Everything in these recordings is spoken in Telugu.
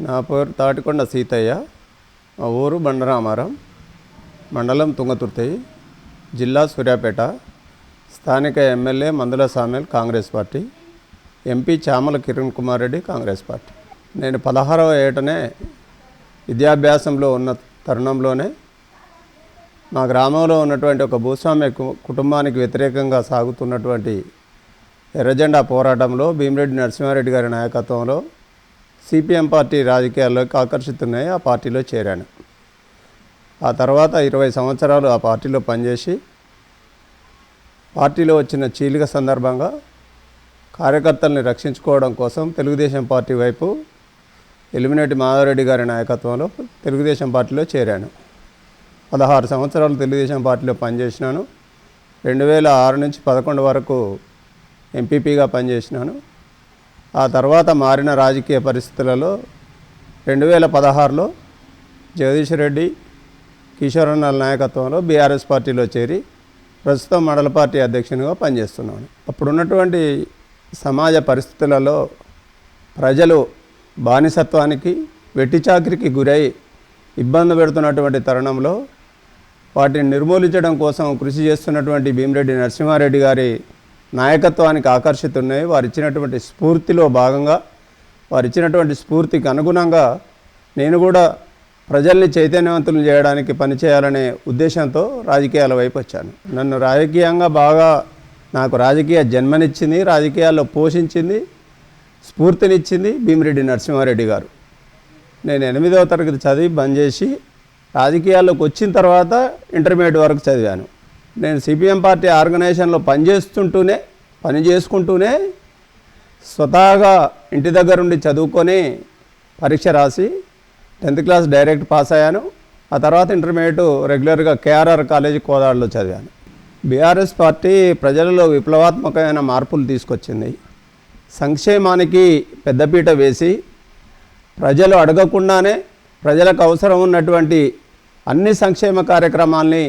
నా పేరు తాటికొండ సీతయ్య. మా ఊరు బండరామారం, మండలం తుంగతుర్తి, జిల్లా సూర్యాపేట. స్థానిక ఎమ్మెల్యే మందుల Samuel Congress party, MP Chamala Kiran Kumar Reddy Congress party. నేను 16వ ఏటనే విద్యాభ్యాసంలో ఉన్న తరుణంలోనే మా గ్రామంలో ఉన్నటువంటి ఒక భూస్వామ్య కుటుంబానికి వ్యతిరేకంగా సాగుతున్నటువంటి ఎర్రజెండా పోరాటంలో భీమిరెడ్డి నరసింహారెడ్డి గారి నాయకత్వంలో సిపిఎం పార్టీ రాజకీయాల్లోకి ఆకర్షితున్నాయి. ఆ పార్టీలో చేరాను. ఆ తర్వాత 20 సంవత్సరాలు ఆ పార్టీలో పనిచేసి పార్టీలో వచ్చిన చీలిక సందర్భంగా కార్యకర్తల్ని రక్షించుకోవడం కోసం తెలుగుదేశం పార్టీ వైపు ఎలిమినేటి మాధవరెడ్డి గారి నాయకత్వంలో తెలుగుదేశం పార్టీలో చేరాను. 16 సంవత్సరాలు తెలుగుదేశం పార్టీలో పనిచేసినాను. 2006 నుంచి 2011 వరకు ఎంపీపీగా పనిచేసినాను. ఆ తర్వాత మారిన రాజకీయ పరిస్థితులలో 2016లో జగదీష్ రెడ్డి, కిషోరన్నల నాయకత్వంలో బీఆర్ఎస్ పార్టీలో చేరి ప్రస్తుతం మండల పార్టీ అధ్యక్షునిగా పనిచేస్తున్నాను. అప్పుడున్నటువంటి సమాజ పరిస్థితులలో ప్రజలు బానిసత్వానికి, వెట్టి చాకిరికి గురై ఇబ్బంది పెడుతున్నటువంటి తరుణంలో వాటిని నిర్మూలించడం కోసం కృషి చేస్తున్నటువంటి భీమిరెడ్డి నరసింహారెడ్డి గారి నాయకత్వానికి ఆకర్షితున్నాయి. వారు ఇచ్చినటువంటి స్ఫూర్తిలో భాగంగా, వారు ఇచ్చినటువంటి స్ఫూర్తికి అనుగుణంగా నేను కూడా ప్రజల్ని చైతన్యవంతులు చేయడానికి పనిచేయాలనే ఉద్దేశంతో రాజకీయాల వైపు వచ్చాను. నన్ను రాజకీయంగా బాగా నాకు రాజకీయ జన్మనిచ్చింది, రాజకీయాల్లో పోషించింది, స్ఫూర్తినిచ్చింది భీమిరెడ్డి నరసింహారెడ్డి గారు. నేను 8వ తరగతి చదివి బంద్ చేసి రాజకీయాల్లోకి వచ్చిన తర్వాత ఇంటర్మీడియట్ వరకు చదివాను. నేను సిపిఎం పార్టీ ఆర్గనైజేషన్లో పని చేసుకుంటూనే స్వతహాగా ఇంటి దగ్గర ఉండి చదువుకొని పరీక్ష రాసి 10th క్లాస్ డైరెక్ట్ పాస్ అయ్యాను. ఆ తర్వాత ఇంటర్మీడియట్ రెగ్యులర్గా కేఆర్ఆర్ కాలేజీ కోదాడలో చదివాను. బీఆర్ఎస్ పార్టీ ప్రజలలో విప్లవాత్మకమైన మార్పులు తీసుకొచ్చింది. సంక్షేమానికి పెద్దపీట వేసి ప్రజలు అడగకుండానే ప్రజలకు అవసరం ఉన్నటువంటి అన్ని సంక్షేమ కార్యక్రమాల్ని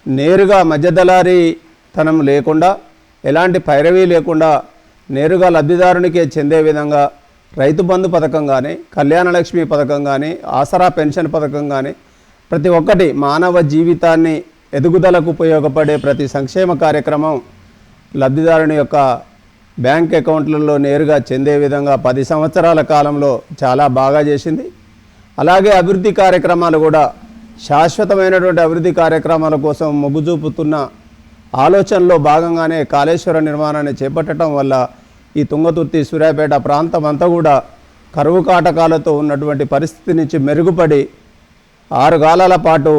నేరుగా మధ్యదళారీ తనం లేకుండా, ఎలాంటి పైరవీ లేకుండా నేరుగా లబ్ధిదారునికే చెందే విధంగా రైతు బంధు పథకం కానీ, కళ్యాణలక్ష్మి పథకం కానీ, ఆసరా పెన్షన్ పథకం కానీ, ప్రతి ఒక్కటి మానవ జీవితాన్ని ఎదుగుదలకు ఉపయోగపడే ప్రతి సంక్షేమ కార్యక్రమం లబ్ధిదారుని యొక్క బ్యాంక్ అకౌంట్లలో నేరుగా చెందే విధంగా 10 సంవత్సరాల కాలంలో చాలా బాగా చేసింది. అలాగే అభివృద్ధి కార్యక్రమాలు కూడా శాశ్వతమైనటువంటి అభివృద్ధి కార్యక్రమాల కోసం మొగ్గు చూపుతున్న ఆలోచనలో భాగంగానే కాళేశ్వర నిర్మాణాన్ని చేపట్టడం వల్ల ఈ తుంగతుర్తి, సూర్యాపేట ప్రాంతం అంతా కూడా కరువు కాటకాలతో ఉన్నటువంటి పరిస్థితి నుంచి మెరుగుపడి 6 కాలాల పాటు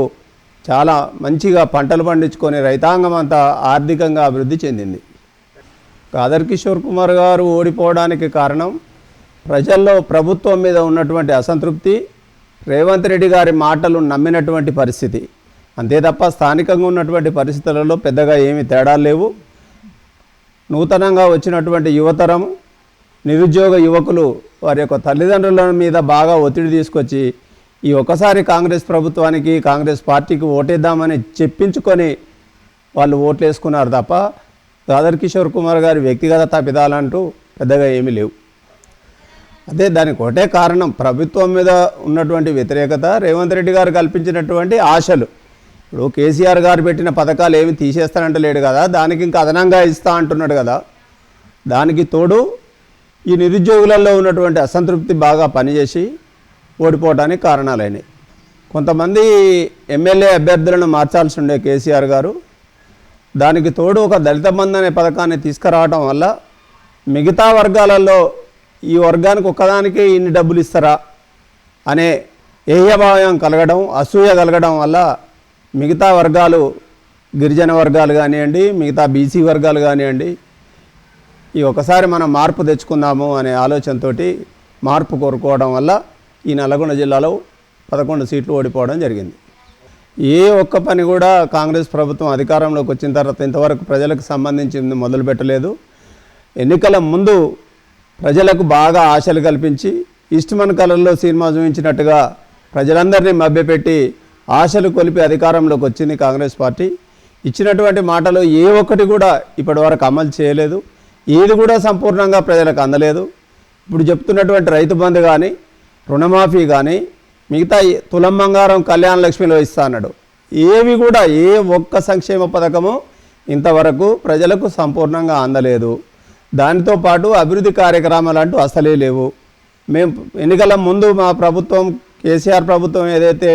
చాలా మంచిగా పంటలు పండించుకొని రైతాంగం అంతా ఆర్థికంగా అభివృద్ధి చెందింది. కాదర్ కిషోర్ కుమార్ గారు ఓడిపోవడానికి కారణం ప్రజల్లో ప్రభుత్వం మీద ఉన్నటువంటి అసంతృప్తి, రేవంత్ రెడ్డి గారి మాటలు నమ్మినటువంటి పరిస్థితి. అంతే తప్ప స్థానికంగా ఉన్నటువంటి పరిస్థితులలో పెద్దగా ఏమీ తేడాలు లేవు. నూతనంగా వచ్చినటువంటి యువతరం, నిరుద్యోగ యువకులు వారి యొక్క తల్లిదండ్రుల మీద బాగా ఒత్తిడి తీసుకొచ్చి ఈ ఒక్కసారి కాంగ్రెస్ ప్రభుత్వానికి, కాంగ్రెస్ పార్టీకి ఓటేద్దామని చెప్పించుకొని వాళ్ళు ఓట్లు వేసుకున్నారు తప్ప కాదర్ కిషోర్ కుమార్ గారి వ్యక్తిగత తప్పిదాలంటూ పెద్దగా ఏమీ లేవు. అదే దానికి ఒకటే కారణం ప్రభుత్వం మీద ఉన్నటువంటి వ్యతిరేకత, రేవంత్ రెడ్డి గారు కల్పించినటువంటి ఆశలు. ఇప్పుడు కేసీఆర్ గారు పెట్టిన పథకాలు ఏమి తీసేస్తానంటలేడు కదా, దానికి ఇంకా అదనంగా ఇస్తా అంటున్నాడు కదా. దానికి తోడు ఈ నిరుద్యోగులలో ఉన్నటువంటి అసంతృప్తి బాగా పనిచేసి ఓడిపోవడానికి కారణాలైనవి. కొంతమంది ఎమ్మెల్యే అభ్యర్థులను మార్చాల్సి ఉండే కేసీఆర్ గారు, దానికి తోడు ఒక దళిత బంధు అనే పథకాన్ని తీసుకురావడం వల్ల మిగతా వర్గాలలో ఈ వర్గానికి ఒక్కదానికే ఇన్ని డబ్బులు ఇస్తారా అనే ఏహ్యభావం కలగడం, అసూయ కలగడం వల్ల మిగతా వర్గాలు, గిరిజన వర్గాలు కానివ్వండి, మిగతా బీసీ వర్గాలు కానివ్వండి, ఈ ఒకసారి మనం మార్పు తెచ్చుకుందాము అనే ఆలోచనతో మార్పు కోరుకోవడం వల్ల ఈ నల్గొండ జిల్లాలో 11 సీట్లు ఓడిపోవడం జరిగింది. ఏ ఒక్క పని కూడా కాంగ్రెస్ ప్రభుత్వం అధికారంలోకి వచ్చిన తర్వాత ఇంతవరకు ప్రజలకు సంబంధించింది మొదలుపెట్టలేదు. ఎన్నికల ముందు ప్రజలకు బాగా ఆశలు కల్పించి ఈస్ట్మన్ కలర్లో సినిమా చూపించినట్టుగా ప్రజలందరినీ మభ్యపెట్టి ఆశలు కొలిపి అధికారంలోకి వచ్చింది కాంగ్రెస్ పార్టీ. ఇచ్చినటువంటి మాటలు ఏ ఒక్కటి కూడా ఇప్పటివరకు అమలు చేయలేదు. ఏది కూడా సంపూర్ణంగా ప్రజలకు అందలేదు. ఇప్పుడు చెప్తున్నటువంటి రైతు బంధు కానీ, రుణమాఫీ కానీ మిగతా తులం బంగారం కళ్యాణ లక్ష్మిలో ఇస్తా అన్నాడు. ఏవి కూడా ఏ ఒక్క సంక్షేమ పథకము ఇంతవరకు ప్రజలకు సంపూర్ణంగా అందలేదు. దానితో పాటు అభివృద్ధి కార్యక్రమాలు అంటూ అసలే లేవు. మేము ఎన్నికల ముందు మా ప్రభుత్వం కేసీఆర్ ప్రభుత్వం ఏదైతే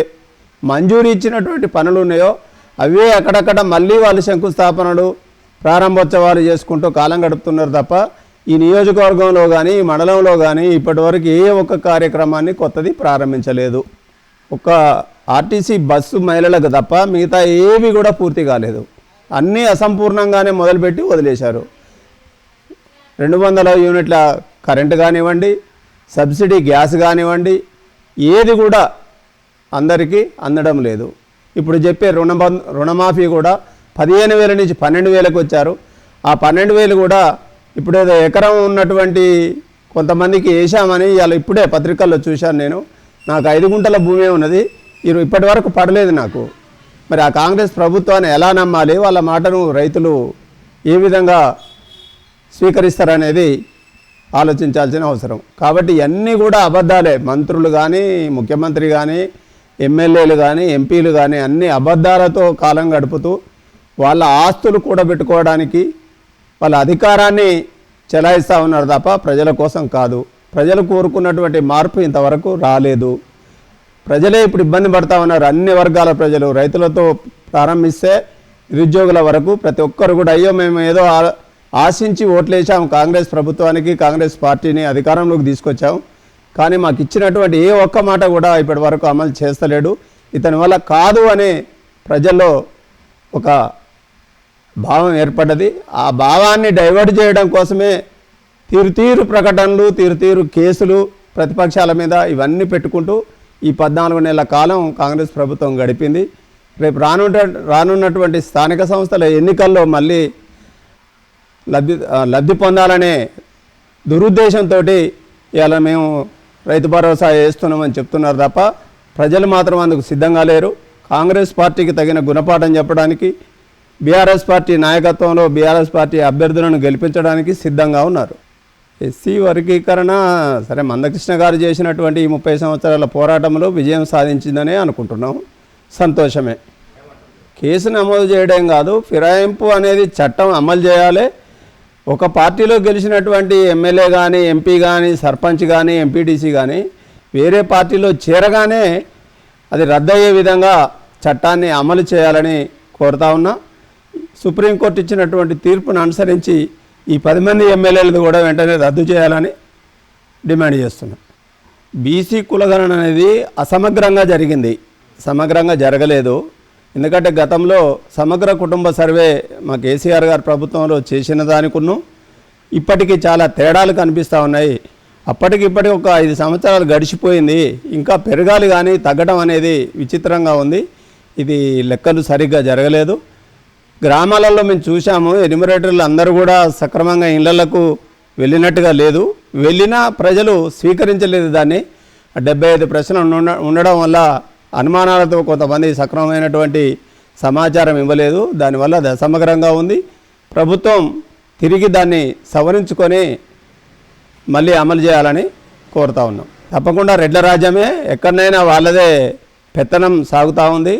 మంజూరు ఇచ్చినటువంటి పనులు ఉన్నాయో అవే అక్కడక్కడ మళ్ళీ వాళ్ళు శంకుస్థాపనలు ప్రారంభోత్సవాలు చేసుకుంటూ కాలం గడుపుతున్నారు తప్ప ఈ నియోజకవర్గంలో కానీ ఈ మండలంలో కానీ ఇప్పటివరకు ఏ ఒక్క కార్యక్రమాన్ని కొత్తది ప్రారంభించలేదు. ఒక ఆర్టీసీ బస్సు మహిళలకు తప్ప మిగతా ఏవి కూడా పూర్తి కాలేదు. అన్నీ అసంపూర్ణంగానే మొదలుపెట్టి వదిలేశారు. 200 యూనిట్ల కరెంటు కానివ్వండి, సబ్సిడీ గ్యాస్ కానివ్వండి, ఏది కూడా అందరికీ అందడం లేదు. ఇప్పుడు చెప్పే రుణమాఫీ కూడా 15,000 నుంచి 12,000కు వచ్చారు. ఆ 12,000 కూడా ఇప్పుడు ఏదో ఎకరం ఉన్నటువంటి కొంతమందికి వేసామని ఇలా ఇప్పుడే పత్రికల్లో చూశాను. నాకు 5 గుంటల భూమే ఉన్నది, ఇప్పటి వరకు పడలేదు నాకు. మరి ఆ కాంగ్రెస్ ప్రభుత్వాన్ని ఎలా నమ్మాలి? వాళ్ళ మాటను రైతులు ఏ విధంగా స్వీకరిస్తారనేది ఆలోచించాల్సిన అవసరం. కాబట్టి ఇవన్నీ కూడా అబద్ధాలే. మంత్రులు కానీ, ముఖ్యమంత్రి కానీ, ఎమ్మెల్యేలు కానీ, ఎంపీలు కానీ అన్ని అబద్ధాలతో కాలం గడుపుతూ వాళ్ళ ఆస్తులు కూడబెట్టుకోవడానికి వాళ్ళ అధికారాన్ని చెలాయిస్తూ ఉన్నారు తప్ప ప్రజల కోసం కాదు. ప్రజలు కోరుకున్నటువంటి మార్పు ఇంతవరకు రాలేదు. ప్రజలే ఇప్పుడు ఇబ్బంది పడతా ఉన్నారు. అన్ని వర్గాల ప్రజలు, రైతులతో ప్రారంభిస్తే నిరుద్యోగుల వరకు ప్రతి ఒక్కరు కూడా అయ్యో మేము ఏదో ఆశించి ఓట్లేసాం కాంగ్రెస్ ప్రభుత్వానికి, కాంగ్రెస్ పార్టీని అధికారంలోకి తీసుకొచ్చాం, కానీ మాకు ఇచ్చినటువంటి ఏ ఒక్క మాట కూడా ఇప్పటి వరకు అమలు చేస్తలేడు. ఇతని వల్ల కాదు అనే ప్రజల్లో ఒక భావం ఏర్పడ్డది. ఆ భావాన్ని డైవర్ట్ చేయడం కోసమే తీరు ప్రకటనలు, తీరు కేసులు ప్రతిపక్షాల మీద ఇవన్నీ పెట్టుకుంటూ ఈ 14 నెలల కాలం కాంగ్రెస్ ప్రభుత్వం గడిపింది. రేపు రానున్నటువంటి స్థానిక సంస్థల ఎన్నికల్లో మళ్ళీ లబ్ధి పొందాలనే దురుద్దేశంతో ఇలా మేము రైతు భరోసా వేస్తున్నామని చెప్తున్నారు తప్ప ప్రజలు మాత్రం అందుకు సిద్ధంగా లేరు. కాంగ్రెస్ పార్టీకి తగిన గుణపాఠం చెప్పడానికి బీఆర్ఎస్ పార్టీ నాయకత్వంలో బీఆర్ఎస్ పార్టీ అభ్యర్థులను గెలిపించడానికి సిద్ధంగా ఉన్నారు. ఎస్సీ వర్గీకరణ సరే మందకృష్ణ గారు చేసినటువంటి ఈ 30 సంవత్సరాల పోరాటంలో విజయం సాధించిందనే అనుకుంటున్నాం. సంతోషమే. కేసు నమోదు చేయడం కాదు, ఫిరాయింపు అనేది చట్టం అమలు చేయాలి. ఒక పార్టీలో గెలిచినటువంటి ఎమ్మెల్యే కానీ, ఎంపీ కానీ, సర్పంచ్ కానీ, ఎంపీటీసీ కానీ వేరే పార్టీలో చేరగానే అది రద్దయ్యే విధంగా చట్టాన్ని అమలు చేయాలని కోరుతా ఉన్నా. సుప్రీంకోర్టు ఇచ్చినటువంటి తీర్పును అనుసరించి ఈ 10 మంది ఎమ్మెల్యేలు కూడా వెంటనే రద్దు చేయాలని డిమాండ్ చేస్తున్నాం. బీసీ కులగణన అనేది అసమగ్రంగా జరిగింది, సమగ్రంగా జరగలేదు. ఎందుకంటే గతంలో సమగ్ర కుటుంబ సర్వే మా కేసీఆర్ గారి ప్రభుత్వంలో చేసిన దానికును ఇప్పటికీ చాలా తేడాలు కనిపిస్తూ ఉన్నాయి. అప్పటికిప్పటికి ఒక 5 సంవత్సరాలు గడిచిపోయింది, ఇంకా పెరగాలి కానీ తగ్గడం అనేది విచిత్రంగా ఉంది. ఇది లెక్కలు సరిగ్గా జరగలేదు. గ్రామాలలో మేము చూసాము, ఎన్యూమరేటర్లు అందరూ కూడా సక్రమంగా ఇళ్లకు వెళ్ళినట్టుగా లేదు. వెళ్ళినా ప్రజలు స్వీకరించలేదు దాన్ని. 75 ప్రశ్నలు ఉండడం వల్ల అనుమానాలతో కొంతమంది సక్రమమైనటువంటి సమాచారం ఇవ్వలేదు. దానివల్ల అది అసమగ్రంగా ఉంది. ప్రభుత్వం తిరిగి దాన్ని సవరించుకొని మళ్ళీ అమలు చేయాలని కోరుతా ఉన్నాం. తప్పకుండా రెడ్ల రాజ్యమే, ఎక్కడైనా వాళ్ళదే పెత్తనం సాగుతూ ఉంది.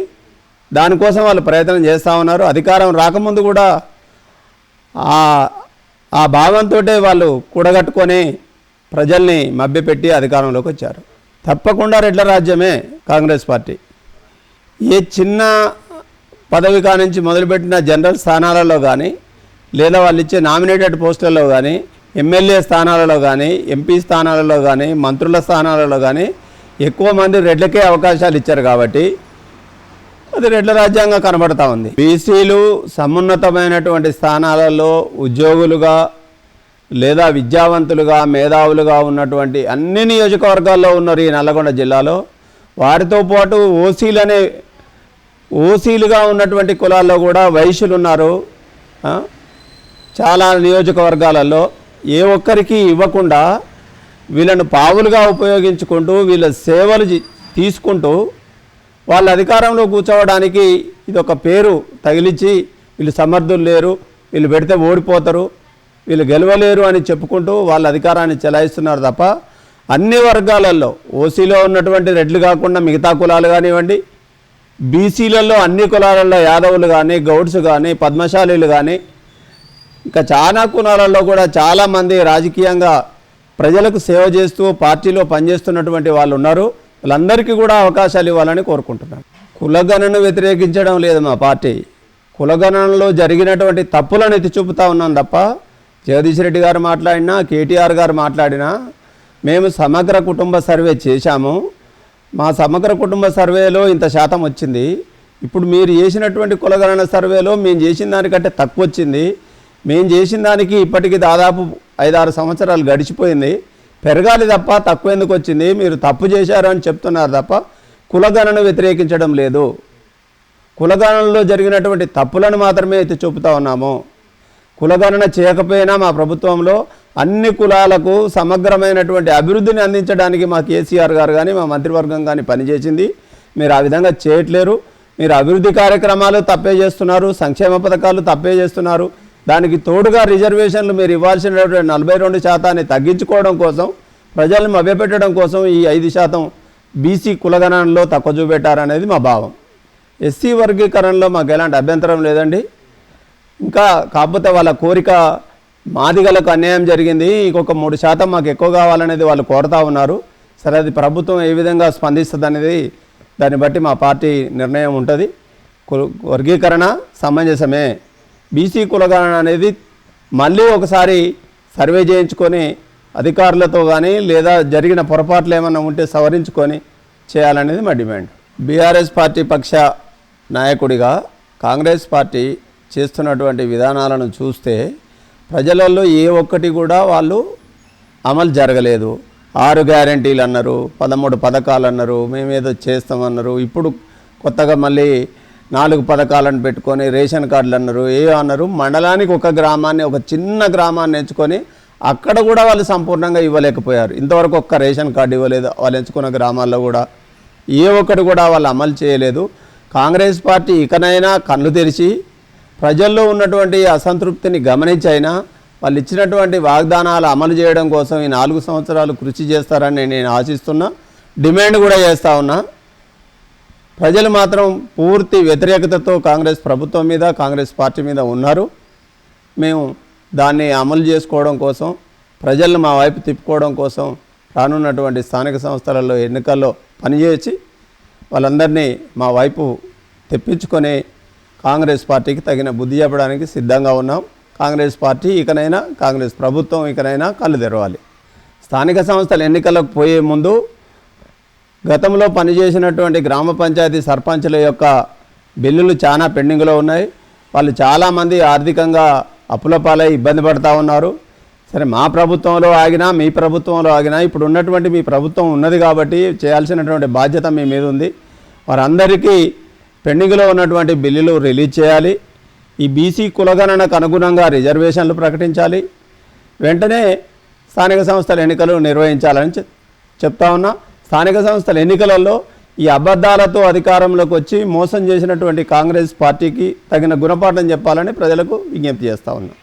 దానికోసం వాళ్ళు ప్రయత్నం చేస్తూ ఉన్నారు. అధికారం రాకముందు కూడా ఆ భావంతో వాళ్ళు కూడగట్టుకొని ప్రజల్ని మభ్యపెట్టి అధికారంలోకి వచ్చారు. తప్పకుండా రెడ్ల రాజ్యమే కాంగ్రెస్ పార్టీ. ఏ చిన్న పదవి కానించి మొదలుపెట్టిన జనరల్ స్థానాలలో కానీ, లేదా వాళ్ళు ఇచ్చే నామినేటెడ్ పోస్టులలో కానీ, ఎమ్మెల్యే స్థానాలలో కానీ, ఎంపీ స్థానాలలో కానీ, మంత్రుల స్థానాలలో కానీ ఎక్కువ మంది రెడ్లకే అవకాశాలు ఇచ్చారు కాబట్టి అది రెడ్ల రాజ్యాంగం కనబడతా ఉంది. బీసీలు సమున్నతమైనటువంటి స్థానాలలో ఉద్యోగులుగా లేదా విద్యావంతులుగా మేధావులుగా ఉన్నటువంటి అన్ని నియోజకవర్గాల్లో ఉన్నారు ఈ నల్లగొండ జిల్లాలో. వారితో పాటు ఓసీలుగా ఉన్నటువంటి కులాల్లో కూడా వైశ్యులు ఉన్నారు. చాలా నియోజకవర్గాలలో ఏ ఒక్కరికి ఇవ్వకుండా వీళ్ళను పావులుగా ఉపయోగించుకుంటూ వీళ్ళ సేవలు తీసుకుంటూ వాళ్ళ అధికారంలో కూర్చోవడానికి ఇదొక పేరు తగిలించి వీళ్ళు సమర్థులు లేరు, వీళ్ళు పెడితే ఓడిపోతారు, వీళ్ళు గెలవలేరు అని చెప్పుకుంటూ వాళ్ళ అధికారాన్ని చెలాయిస్తున్నారు తప్ప అన్ని వర్గాలలో ఓసీలో ఉన్నటువంటి రెడ్లు కాకుండా మిగతా కులాలు కానివ్వండి, బీసీలలో అన్ని కులాలలో యాదవులు కానీ, గౌడ్స్ కానీ, పద్మశాలీలు కానీ, ఇంకా చాలా కులాలలో కూడా చాలామంది రాజకీయంగా ప్రజలకు సేవ చేస్తూ పార్టీలో పనిచేస్తున్నటువంటి వాళ్ళు ఉన్నారు. వాళ్ళందరికీ కూడా అవకాశాలు ఇవ్వాలని కోరుకుంటున్నాను. కులగణను వ్యతిరేకించడం లేదు మా పార్టీ. కులగణనలో జరిగినటువంటి తప్పులను ఎత్తి చూపుతా ఉన్నాం తప్ప, జగదీష్ రెడ్డి గారు మాట్లాడినా, కేటీఆర్ గారు మాట్లాడినా, మేము సమగ్ర కుటుంబ సర్వే చేశాము. మా సమగ్ర కుటుంబ సర్వేలో ఇంత శాతం వచ్చింది. ఇప్పుడు మీరు చేసినటువంటి కులగణన సర్వేలో మేము చేసిన దానికంటే తక్కువ వచ్చింది. మేము చేసిన దానికి ఇప్పటికీ దాదాపు 5-6 సంవత్సరాలు గడిచిపోయింది. పెరగాలి తప్ప తక్కువ ఎందుకు వచ్చింది? మీరు తప్పు చేశారు అని చెప్తున్నారు తప్ప కులగణను వ్యతిరేకించడం లేదు. కులగణనలో జరిగినటువంటి తప్పులను మాత్రమే ఎత్తి చూపుతా ఉన్నాము. కులగణన చేయకపోయినా మా ప్రభుత్వంలో అన్ని కులాలకు సమగ్రమైనటువంటి అభివృద్ధిని అందించడానికి మా కేసీఆర్ గారు కానీ, మా మంత్రివర్గం కానీ పనిచేసింది. మీరు ఆ విధంగా చేయట్లేరు. మీరు అభివృద్ధి కార్యక్రమాలు తప్పే చేస్తున్నారు, సంక్షేమ పథకాలు తప్పే చేస్తున్నారు. దానికి తోడుగా రిజర్వేషన్లు మీరు ఇవ్వాల్సినటువంటి 42% తగ్గించుకోవడం కోసం, ప్రజలను మభ్యపెట్టడం కోసం ఈ 5% బీసీ కులగణనలో తక్కువ చూపెట్టారనేది మా భావం. ఎస్సీ వర్గీకరణలో మాకు ఎలాంటి అభ్యంతరం లేదండి. ఇంకా కాకపోతే వాళ్ళ కోరిక మాదిగలకు అన్యాయం జరిగింది, ఇంకొక 3% మాకు ఎక్కువ కావాలనేది వాళ్ళు కోరుతూ ఉన్నారు. సరే, అది ప్రభుత్వం ఏ విధంగా స్పందిస్తుంది అనేది దాన్ని బట్టి మా పార్టీ నిర్ణయం ఉంటుంది. వర్గీకరణ సమంజసమే. బీసీ కులగణన అనేది మళ్ళీ ఒకసారి సర్వే చేయించుకొని అధికారులతో కానీ, లేదా జరిగిన పొరపాట్లు ఏమైనా ఉంటే సవరించుకొని చేయాలనేది మా డిమాండ్. బీఆర్ఎస్ పార్టీ పక్ష నాయకుడిగా కాంగ్రెస్ పార్టీ చేస్తున్నటువంటి విధానాలను చూస్తే ప్రజలలో ఏ ఒక్కటి కూడా వాళ్ళు అమలు జరగలేదు. 6 గ్యారెంటీలు అన్నారు, 13 పథకాలు అన్నారు, మేమేదో చేస్తామన్నారు. ఇప్పుడు కొత్తగా మళ్ళీ 4 పథకాలను పెట్టుకొని రేషన్ కార్డులు అన్నారు, అన్నారు. మండలానికి ఒక గ్రామాన్ని, ఒక చిన్న గ్రామాన్ని ఎంచుకొని అక్కడ కూడా వాళ్ళు సంపూర్ణంగా ఇవ్వలేకపోయారు. ఇంతవరకు ఒక్క రేషన్ కార్డు ఇవ్వలేదు. వాళ్ళు ఎంచుకున్న గ్రామాల్లో కూడా ఏ ఒక్కటి కూడా వాళ్ళు అమలు చేయలేదు. కాంగ్రెస్ పార్టీ ఇకనైనా కళ్ళు తెరిచి ప్రజల్లో ఉన్నటువంటి అసంతృప్తిని గమనించైనా వాళ్ళు ఇచ్చినటువంటి వాగ్దానాలు అమలు చేయడం కోసం ఈ 4 సంవత్సరాలు కృషి చేస్తారని నేను ఆశిస్తున్నా, డిమాండ్ కూడా చేస్తూ ఉన్నా. ప్రజలు మాత్రం పూర్తి వ్యతిరేకతతో కాంగ్రెస్ ప్రభుత్వం మీద, కాంగ్రెస్ పార్టీ మీద ఉన్నారు. మేము దాన్ని అమలు చేసుకోవడం కోసం, ప్రజలను మా వైపు తిప్పుకోవడం కోసం రానున్నటువంటి స్థానిక సంస్థలలో ఎన్నికల్లో పనిచేసి వాళ్ళందరినీ మా వైపు తెప్పించుకొని కాంగ్రెస్ పార్టీకి తగిన బుద్ధి చెప్పడానికి సిద్ధంగా ఉన్నాం. కాంగ్రెస్ పార్టీ ఇకనైనా, కాంగ్రెస్ ప్రభుత్వం ఇకనైనా కళ్ళు తెరవాలి. స్థానిక సంస్థల ఎన్నికలకు పోయే ముందు గతంలో పనిచేసినటువంటి గ్రామ పంచాయతీ సర్పంచుల యొక్క బిల్లులు చాలా పెండింగ్లో ఉన్నాయి. వాళ్ళు చాలామంది ఆర్థికంగా అప్పుల పాలై ఇబ్బంది పడుతూ ఉన్నారు. సరే, మా ప్రభుత్వంలో ఆగినా, మీ ప్రభుత్వంలో ఆగినా, ఇప్పుడు ఉన్నటువంటి మీ ప్రభుత్వం ఉన్నది కాబట్టి చేయాల్సినటువంటి బాధ్యత మీ మీద ఉంది. వారందరికీ పెండింగ్లో ఉన్నటువంటి బిల్లులు రిలీజ్ చేయాలి. ఈ బీసీ కులగణనకు అనుగుణంగా రిజర్వేషన్లు ప్రకటించాలి. వెంటనే స్థానిక సంస్థల ఎన్నికలు నిర్వహించాలని చెప్తా ఉన్నా. స్థానిక సంస్థల ఎన్నికలలో ఈ అబద్ధాలతో అధికారంలోకి వచ్చి మోసం చేసినటువంటి కాంగ్రెస్ పార్టీకి తగిన గుణపాఠం చెప్పాలని ప్రజలకు విజ్ఞప్తి చేస్తూ ఉన్నా.